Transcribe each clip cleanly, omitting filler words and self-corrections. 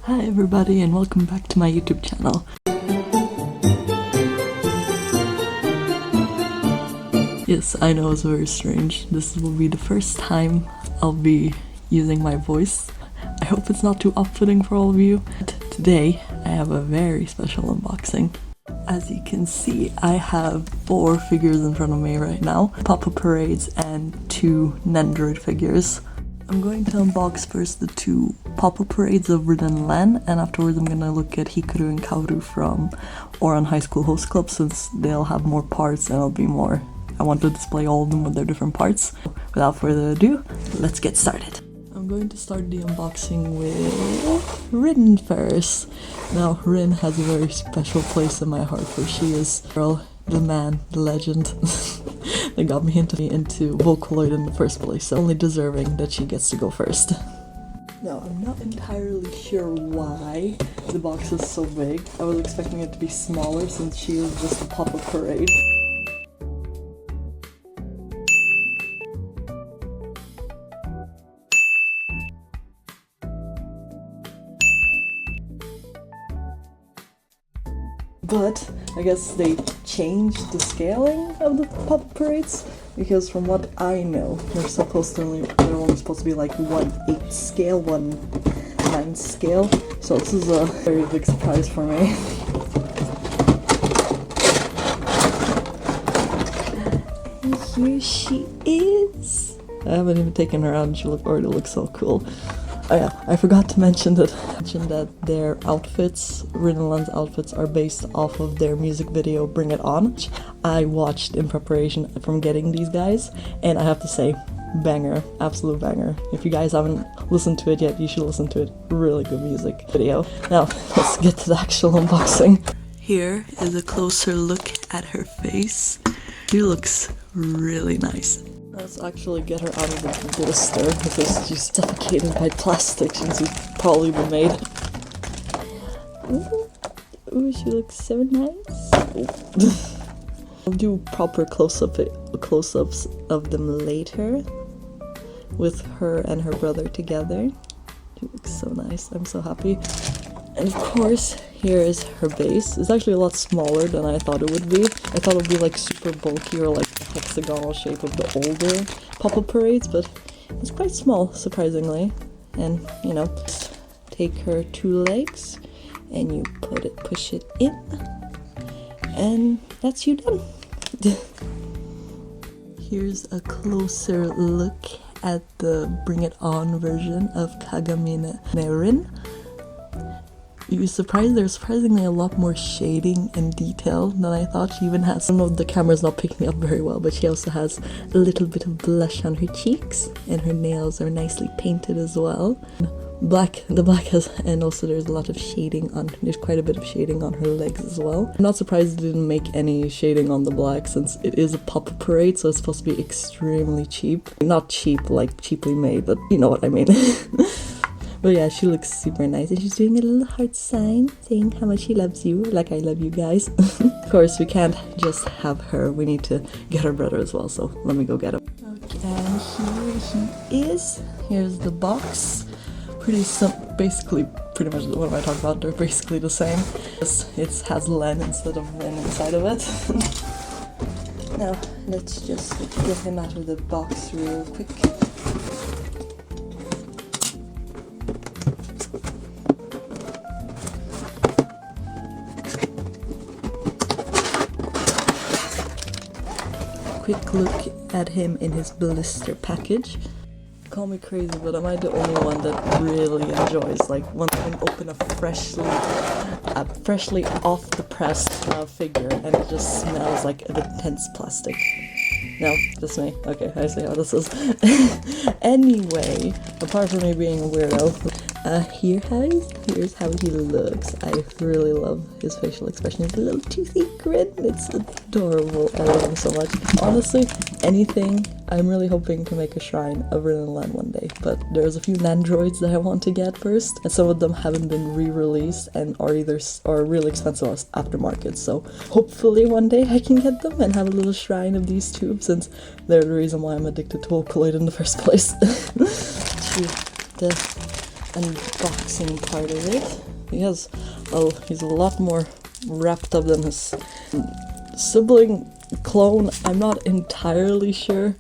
Hi everybody and welcome back to my YouTube channel. Yes, I know it's very strange. This will be the first time I'll be using my voice. I hope it's not too off-putting for all of you. Today I have a very special unboxing. As you can see, I have 4 figures in front of me right now. Pop-Up Parades and 2 Nendoroid figures. I'm going to unbox first the 2 Pop-Up Parades of Rin and Len, and afterwards I'm gonna look at Hikaru and Kaoru from Oran High School Host Club, since they'll have more parts and it'll be more. I want to display all of them with their different parts. Without further ado, let's get started. I'm going to start the unboxing with Rin first. Now, Rin has a very special place in my heart, for she is the man, the legend that got me into Vocaloid in the first place, so only deserving that she gets to go first. Now, I'm not entirely sure why the box is so big. I was expecting it to be smaller since she is just a Pop-Up Parade. But I guess they changed the scaling of the Pop-Up Parades, because from what I know, they're only supposed to be like 1/8 scale, 1/9 scale. So this is a very big surprise for me. And here she is. I haven't even taken her out and she already looks so cool. Oh yeah, I forgot to mention that their outfits, Rin and Len's outfits, are based off of their music video Bring It On, which I watched in preparation from getting these guys, and I have to say, banger, absolute banger. If you guys haven't listened to it yet, you should listen to it. Really good music video. Now, let's get to the actual unboxing. Here is a closer look at her face. She looks really nice. Let's actually get her out of the blister, because she's suffocated by plastic since it's probably been made. Ooh, she looks so nice. I'll do proper close-ups of them later, with her and her brother together. She looks so nice. I'm so happy. And of course, here is her base. It's actually a lot smaller than I thought it would be. I thought it would be like super bulky or like the hexagonal shape of the older Pop-Up Parades, but it's quite small, surprisingly. And, you know, take her 2 legs and you push it in, and that's you done. Here's a closer look at the Bring It On version of Kagami no Rin. You'd be surprised, there's surprisingly a lot more shading and detail than I thought. She even has, I don't know if the camera's not picking up very well, but she also has a little bit of blush on her cheeks, and her nails are nicely painted as well. The black has, and also there's a lot of shading there's quite a bit of shading on her legs as well. I'm not surprised they didn't make any shading on the black, since it is a Pop-Up Parade, so it's supposed to be extremely cheap. Not cheap like cheaply made, but you know what I mean. But yeah, she looks super nice, and she's doing a little heart sign saying how much she loves you, like I love you guys. Of course, we can't just have her, we need to get her brother as well, so let me go get him. Okay, and here he is. Here's the box. Basically, pretty much what am I talking about, they're basically the same. It has Len instead of Rin inside of it. Now, let's just get him out of the box real quick. Quick look at him in his blister package. Call me crazy, but am I the only one that really enjoys, like, when I can open a freshly off the press figure and it just smells like an intense plastic. No, just me. Okay, I see how this is. Anyway, apart from me being a weirdo, here's how he looks. I really love his facial expression. His little toothy grin. It's adorable. I love him so much. Honestly, anything. I'm really hoping to make a shrine of Rin and Len one day, but there's a few Nendoroids that I want to get first, and some of them haven't been re-released and are really expensive aftermarket, so hopefully one day I can get them and have a little shrine of these two, since they're the reason why I'm addicted to Vocaloid in the first place. The unboxing part of it. He's a lot more wrapped up than his sibling clone. I'm not entirely sure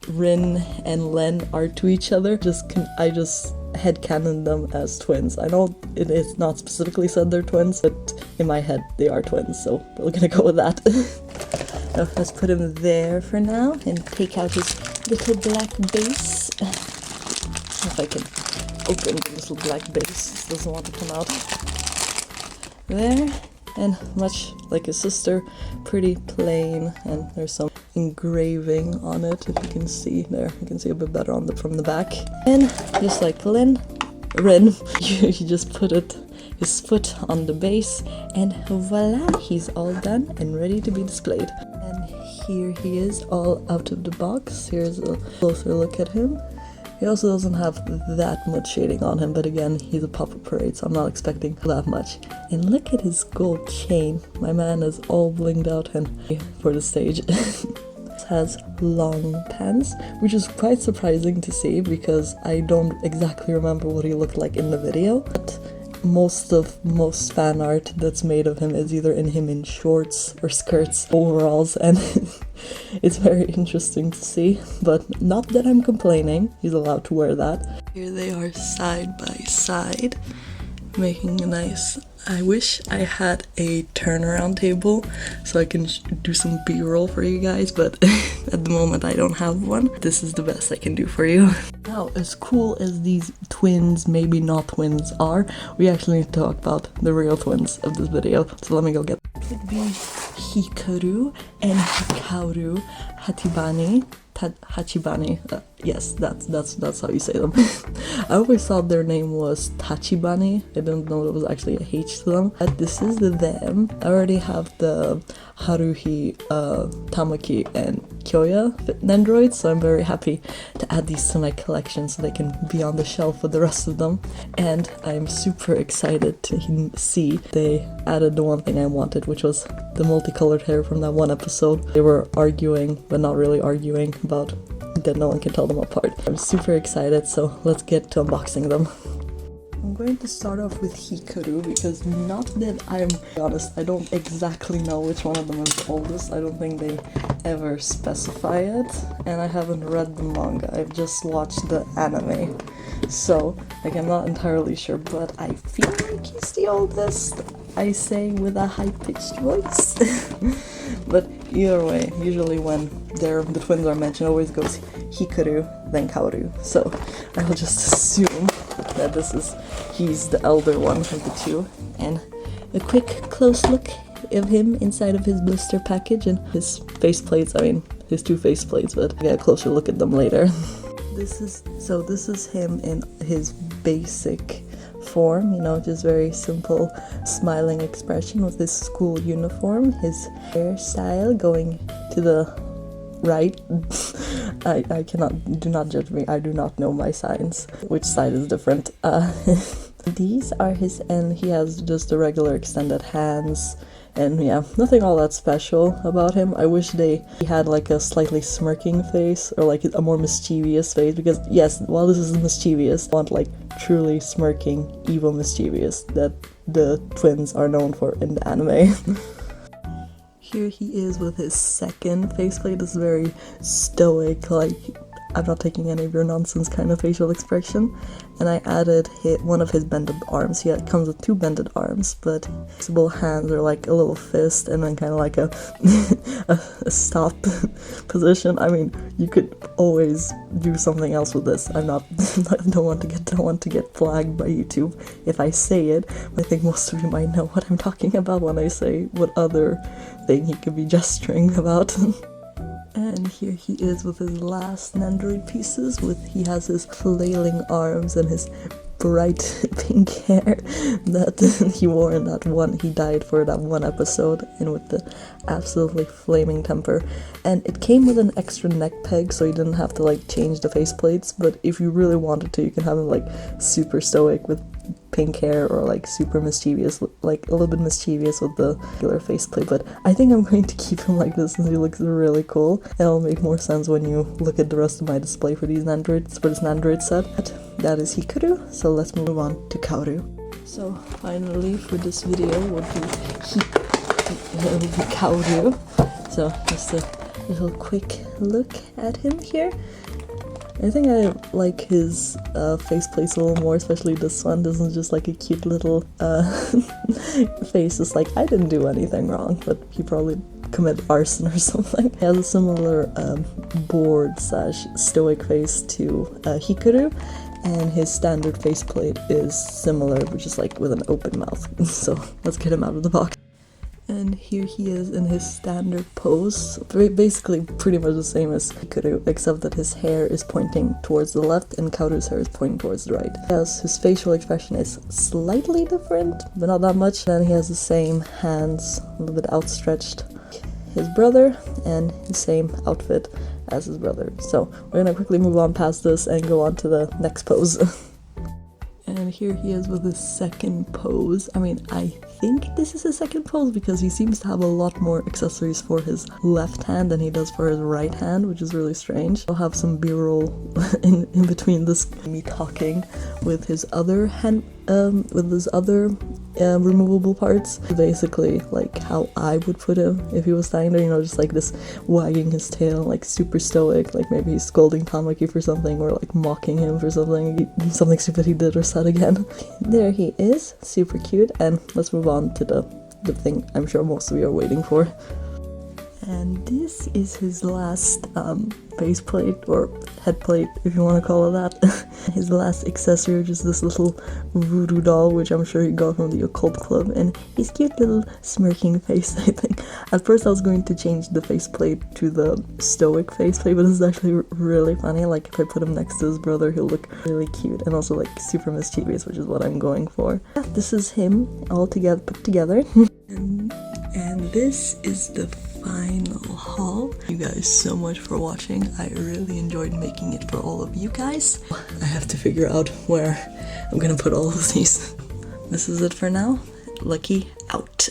Rin and Len are to each other. I just headcanon them as twins. I know it is not specifically said they're twins, but in my head they are twins, so we're gonna go with that. Now, let's put him there for now and take out his little black base. If I can open the little black base, it doesn't want to come out. There, and much like his sister, pretty plain, and there's some engraving on it, if you can see there. You can see a bit better from the back. And just like Ren, you just put his foot on the base, and voila, he's all done and ready to be displayed. And here he is, all out of the box. Here's a closer look at him. He also doesn't have that much shading on him, but again, he's a Pop-Up Parade, so I'm not expecting that much. And look at his gold chain. My man is all blinged out and for the stage. It has long pants, which is quite surprising to see because I don't exactly remember what he looked like in the video. But most fan art that's made of him is either him in shorts or skirts, overalls, and it's very interesting to see, but not that I'm complaining. He's allowed to wear that. Here they are side by side, making a nice... I wish I had a turnaround table so I can do some B-roll for you guys, but at the moment I don't have one. This is the best I can do for you. Now, as cool as these twins, maybe not twins, are, we actually need to talk about the real twins of this video, so let me go get them. It would be Hikaru and Hikaru Hachibani. Yes, that's how you say them. I always thought their name was Tachibani. I didn't know it was actually a H to them. But this is the them. I already have the Haruhi, Tamaki, and Kyoya androids, so I'm very happy to add these to my collection so they can be on the shelf with the rest of them. And I'm super excited to see they added the one thing I wanted, which was the multicolored hair from that one episode. They were arguing, but not really arguing, about that no one can tell them apart. I'm super excited, so let's get to unboxing them. I'm going to start off with Hikaru because, not that I'm honest, I don't exactly know which one of them is the oldest. I don't think they ever specify it, and I haven't read the manga. I've just watched the anime, so like I'm not entirely sure, but I feel like he's the oldest. I say with a high-pitched voice. But either way, usually when the twins are mentioned, it always goes Hikaru, then Kaoru. So I will just assume that he's the elder one of the two. And a quick close look of him inside of his blister package and his faceplates. I mean, his two faceplates, but I'll get a closer look at them later. This is him in his basic form, you know, just very simple smiling expression with his school uniform, his hairstyle going to the right. Do not judge me, I do not know my signs, which side is different. These are his, and he has just the regular extended hands, and yeah, nothing all that special about him. I wish he had like a slightly smirking face, or like a more mischievous face, because yes, while this is mischievous, I want like truly smirking, evil mischievous that the twins are known for in the anime. Here he is with his second faceplate. This is very stoic, like I'm not taking any of your nonsense kind of facial expression. And I added one of his bended arms. He comes with two bended arms, but flexible hands are like a little fist and then kind of like a stop position. I mean, you could always do something else with this. I don't want to get flagged by YouTube if I say it. I think most of you might know what I'm talking about when I say what other thing he could be gesturing about. And here he is with his last Nandroid pieces. He has his flailing arms and his bright pink hair that he wore in that one, he died for that one episode, and with the absolutely flaming temper. And it came with an extra neck peg, so you didn't have to like change the faceplates, but if you really wanted to, you can have him like super stoic with pink hair or like super mischievous, like a little bit mischievous with the regular faceplate, but I think I'm going to keep him like this since he looks really cool. It'll make more sense when you look at the rest of my display for these androids, for this android set. That is Hikaru, so let's move on to Kaoru. So finally for this video would be Kaoru. So just a little quick look at him here. I think I like his faceplates a little more, especially this one. This is just like a cute little face. It's like, I didn't do anything wrong, but he probably committed arson or something. He has a similar bored / stoic face to Hikaru, and his standard faceplate is similar, but just like with an open mouth. So let's get him out of the box. And here he is in his standard pose, basically pretty much the same as Hikaru, except that his hair is pointing towards the left and Kaoru's hair is pointing towards the right. Yes, his facial expression is slightly different, but not that much. Then he has the same hands, a little bit outstretched, his brother, and the same outfit as his brother. So we're gonna quickly move on past this and go on to the next pose. And here he is with his second pose. I mean, I think this is his second pose because he seems to have a lot more accessories for his left hand than he does for his right hand, which is really strange. I'll have some b-roll in between this, me talking with his other hand, with his other removable parts. Basically like how I would put him if he was standing there, you know, just like this, wagging his tail, like super stoic, like maybe he's scolding Tamaki for something or like mocking him for something stupid he did or said again. There he is, super cute, and let's move on to the thing I'm sure most of you are waiting for. And this is his last faceplate, or headplate if you want to call it that. His last accessory, just this little voodoo doll, which I'm sure he got from the occult club, and his cute little smirking face, I think. At first I was going to change the faceplate to the stoic faceplate, but this is actually really funny. Like if I put him next to his brother, he'll look really cute and also like super mischievous, which is what I'm going for. Yeah, this is him all together, put together. And this is the final haul. Thank you guys so much for watching. I really enjoyed making it for all of you guys. I have to figure out where I'm gonna put all of these. This is it for now. Lucky out.